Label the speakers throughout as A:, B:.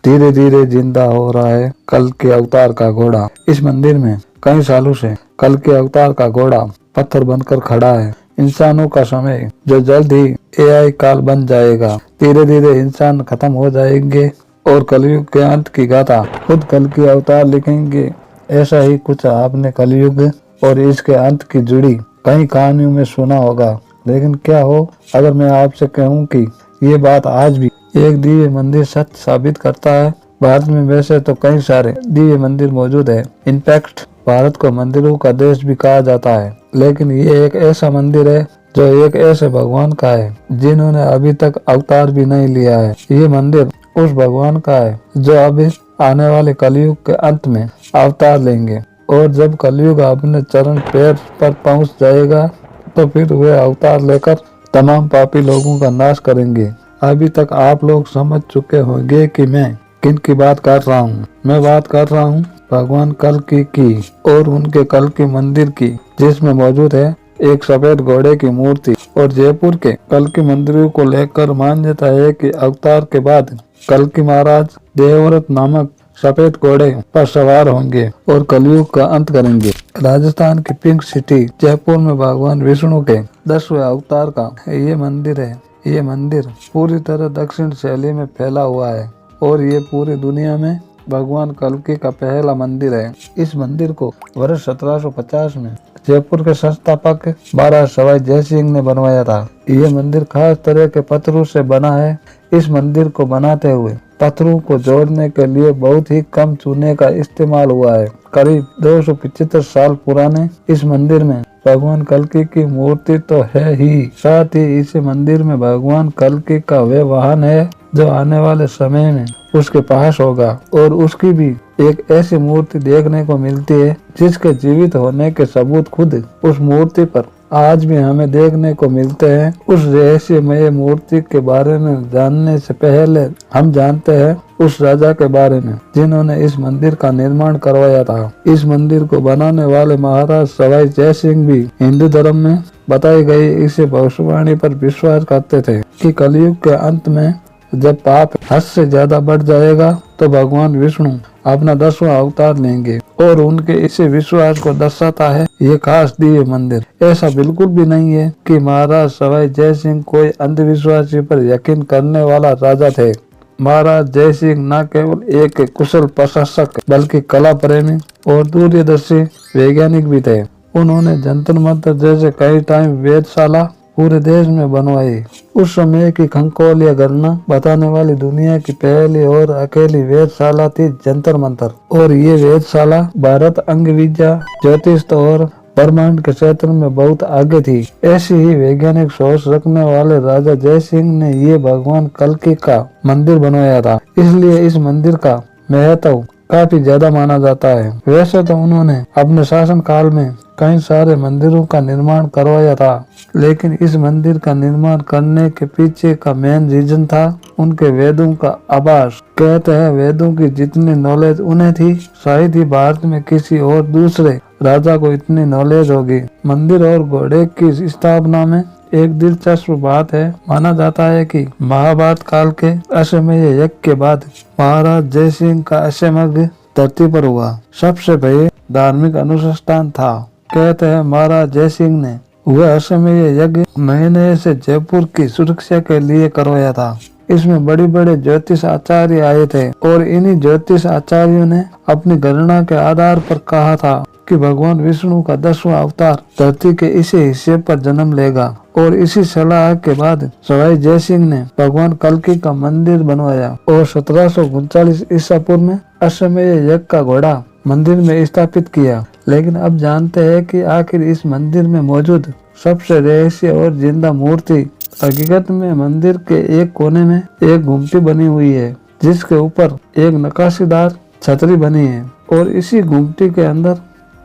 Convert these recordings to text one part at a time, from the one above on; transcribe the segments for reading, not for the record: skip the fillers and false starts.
A: धीरे धीरे जिंदा हो रहा है कल के अवतार का घोड़ा। इस मंदिर में कई सालों से कल के अवतार का घोड़ा पत्थर बनकर खड़ा है। इंसानों का समय जो जल्द ही एआई काल बन जाएगा। धीरे धीरे इंसान खत्म हो जाएंगे और कलयुग के अंत की गाथा खुद कल के अवतार लिखेंगे। ऐसा ही कुछ आपने कलयुग और इसके अंत की जुड़ी कई कहानियों में सुना होगा, लेकिन क्या हो अगर मैं आपसे कहूँ कि ये बात आज भी एक दिव्य मंदिर सत्य साबित करता है। भारत में वैसे तो कई सारे दिव्य मंदिर मौजूद है। इनफैक्ट भारत को मंदिरों का देश भी कहा जाता है, लेकिन ये एक ऐसा मंदिर है जो एक ऐसे भगवान का है जिन्होंने अभी तक अवतार भी नहीं लिया है। ये मंदिर उस भगवान का है जो अभी आने वाले कलयुग के अंत में अवतार लेंगे, और जब कलयुग अपने चरण पैर पर पहुंच जाएगा तो फिर वे अवतार लेकर तमाम पापी लोगों का नाश करेंगे। अभी तक आप लोग समझ चुके होंगे कि मैं किन की बात कर रहा हूँ। मैं बात कर रहा हूँ भगवान कल्कि की और उनके कल्कि मंदिर की, जिसमें मौजूद है एक सफेद घोड़े की मूर्ति। और जयपुर के कल्कि मंदिरों को लेकर मान्यता है कि अवतार के बाद कल्कि महाराज देवव्रत नामक सफेद घोड़े पर सवार होंगे और कलयुग का अंत करेंगे। राजस्थान की पिंक सिटी जयपुर में भगवान विष्णु के 10वें अवतार का ये मंदिर है। ये मंदिर पूरी तरह दक्षिण शैली में फैला हुआ है और ये पूरी दुनिया में भगवान कल्कि का पहला मंदिर है। इस मंदिर को वर्ष 1750 में जयपुर के संस्थापक महाराज सवाई जय सिंह ने बनवाया था। ये मंदिर खास तरह के पत्थरों से बना है। इस मंदिर को बनाते हुए पत्थरों को जोड़ने के लिए बहुत ही कम चूने का इस्तेमाल हुआ है। करीब 275 साल पुराने इस मंदिर में भगवान कल्कि की मूर्ति तो है ही, साथ ही इस मंदिर में भगवान कल्कि का वे वाहन है जो आने वाले समय में उसके पास होगा। और उसकी भी एक ऐसी मूर्ति देखने को मिलती है जिसके जीवित होने के सबूत खुद उस मूर्ति पर आज भी हमें देखने को मिलते हैं। उस रहस्यमय मूर्ति के बारे में जानने से पहले हम जानते हैं उस राजा के बारे में जिन्होंने इस मंदिर का निर्माण करवाया था। इस मंदिर को बनाने वाले महाराज सवाई जय सिंह भी हिंदू धर्म में बताई गई इसे भविष्यवाणी पर विश्वास करते थे कि कलयुग के अंत में जब पाप हद से ज्यादा बढ़ जाएगा तो भगवान विष्णु अपना 10वां अवतार लेंगे, और उनके इसी विश्वास को दर्शाता है ये खास दिव्य मंदिर। ऐसा बिल्कुल भी नहीं है कि महाराज सवाई जय सिंह कोई अंधविश्वासी पर यकीन करने वाला राजा थे। महाराज जय सिंह न केवल एक कुशल प्रशासक बल्कि कला प्रेमी और दूरदर्शी वैज्ञानिक भी थे। उन्होंने जंतर मंतर जैसे कई टाइम वेधशाला पूरे देश में बनवाई। उस समय की खगोलीय गणना बताने वाली दुनिया की पहली और अकेली वेधशाला थी जंतर मंतर, और ये वेधशाला भारत अंग विद्या, ज्योतिष और ब्रह्मांड के क्षेत्र में बहुत आगे थी। ऐसी ही वैज्ञानिक सोच रखने वाले राजा जय सिंह ने ये भगवान कल्कि का मंदिर बनवाया था, इसलिए इस मंदिर का महत्व काफी ज्यादा माना जाता है। वैसे तो उन्होंने अपने शासन काल में कई सारे मंदिरों का निर्माण करवाया था, लेकिन इस मंदिर का निर्माण करने के पीछे का मेन रीजन था उनके वेदों का आभास। कहते हैं वेदों की जितनी नॉलेज उन्हें थी शायद ही भारत में किसी और दूसरे राजा को इतनी नॉलेज होगी। मंदिर और घोड़े की स्थापना में एक दिलचस्प बात है। माना जाता है कि महाभारत काल के अश्वमेध यज्ञ के बाद महाराज जय सिंह का अश्वमेध धरती पर हुआ सबसे बड़े धार्मिक अनुष्ठान था। कहते हैं महाराज जय सिंह ने वह अश्वमेध यज्ञ महीने से जयपुर की सुरक्षा के लिए करवाया था। इसमें बड़े बड़े ज्योतिष आचार्य आए थे और इन्हीं ज्योतिष आचार्यों ने अपनी गणना के आधार पर कहा था कि भगवान विष्णु का 10वां अवतार धरती के इसी हिस्से पर जन्म लेगा। और इसी सलाह के बाद सवाई जय सिंह ने भगवान कल्कि का मंदिर बनवाया और 1739 ईसा पूर्व में अश्वमेध यज्ञ का घोड़ा मंदिर में स्थापित किया। लेकिन अब जानते हैं कि आखिर इस मंदिर में मौजूद सबसे रहस्य और जिंदा मूर्ति। हकीकत में मंदिर के एक कोने में एक गुम्फी बनी हुई है जिसके ऊपर एक नक्काशीदार छतरी बनी है, और इसी गुम्फी के अंदर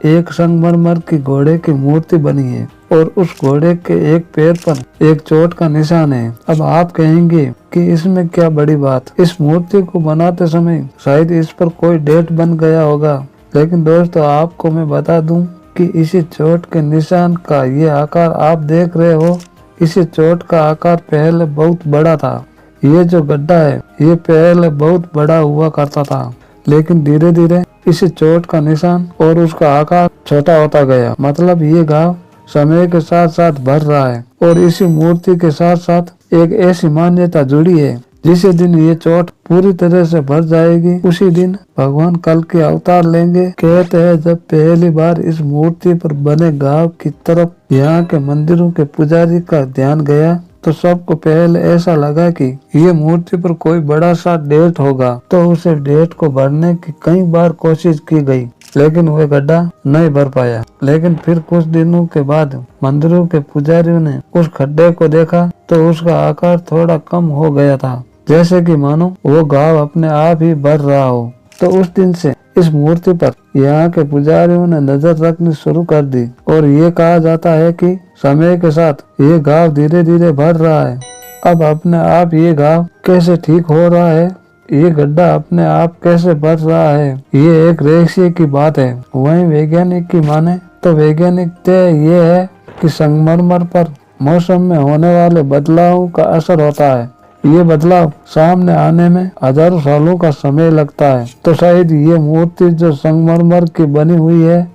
A: एक संगमरमर की घोड़े की मूर्ति बनी है और उस घोड़े के एक पैर पर एक चोट का निशान है। अब आप कहेंगे कि इसमें क्या बड़ी बात। इस मूर्ति को बनाते समय शायद इस पर कोई डेट बन गया होगा, लेकिन दोस्तों आपको मैं बता दूं कि इसी चोट के निशान का ये आकार आप देख रहे हो, इसी चोट का आकार पहले बहुत बड़ा था। ये जो गड्ढा है ये पहले बहुत बड़ा हुआ करता था, लेकिन धीरे धीरे इस चोट का निशान और उसका आकार छोटा होता गया। मतलब ये घाव समय के साथ साथ बढ़ रहा है और इसी मूर्ति के साथ साथ एक ऐसी मान्यता जुड़ी है, जिसे दिन ये चोट पूरी तरह से भर जाएगी उसी दिन भगवान कल के अवतार लेंगे। कहते हैं जब पहली बार इस मूर्ति पर बने घाव की तरफ यहाँ के मंदिरों के पुजारी का ध्यान गया तो सबको पहले ऐसा लगा कि ये मूर्ति पर कोई बड़ा सा डेट होगा, तो उसे डेट को भरने की कई बार कोशिश की गई, लेकिन वह गड्ढा नहीं भर पाया। लेकिन फिर कुछ दिनों के बाद मंदिरों के पुजारियों ने उस खड्डे को देखा तो उसका आकार थोड़ा कम हो गया था, जैसे कि मानो वो घाव अपने आप ही भर रहा हो। तो उस दिन से इस मूर्ति पर यहाँ के पुजारियों ने नजर रखनी शुरू कर दी और ये कहा जाता है कि समय के साथ ये घाव धीरे धीरे भर रहा है। अब अपने आप ये घाव कैसे ठीक हो रहा है, ये गड्ढा अपने आप कैसे भर रहा है, ये एक रहस्य की बात है। वहीं वैज्ञानिक की माने तो वैज्ञानिक तय ये है कि संगमरमर पर मौसम में होने वाले बदलावों का असर होता है। ये बदलाव सामने आने में हजारों सालों का समय लगता है। तो शायद ये मूर्ति जो संगमरमर की बनी हुई है,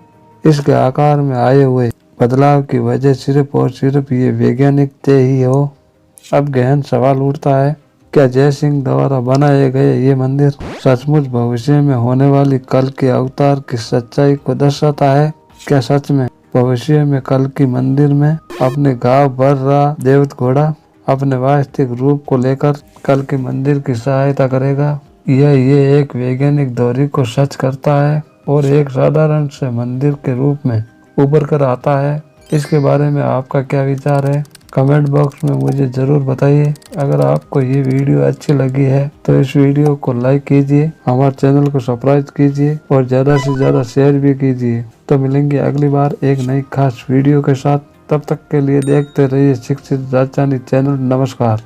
A: इसके आकार में आए हुए बदलाव की वजह सिर्फ और सिर्फ ये वैज्ञानिक तय ही हो। अब गहन सवाल उठता है, क्या जय सिंह द्वारा बनाए गए ये मंदिर सचमुच भविष्य में होने वाली कल के अवतार की सच्चाई को दर्शाता है? क्या सच में भविष्य में कल की मंदिर में अपने घाव भर रहा देवत घोड़ा अपने वास्तविक रूप को लेकर कल के मंदिर की सहायता करेगा, या ये एक वैज्ञानिक दौरी को सच करता है और एक साधारण से मंदिर के रूप में उभर कर आता है? इसके बारे में आपका क्या विचार है? कमेंट बॉक्स में मुझे जरूर बताइए। अगर आपको ये वीडियो अच्छी लगी है तो इस वीडियो को लाइक कीजिए, हमारे चैनल को सब्सक्राइब कीजिए और ज्यादा से ज्यादा शेयर भी कीजिए। तो मिलेंगे अगली बार एक नई खास वीडियो के साथ। तब तक के लिए देखते रहिए शिक्षित राजधानी चैनल। नमस्कार।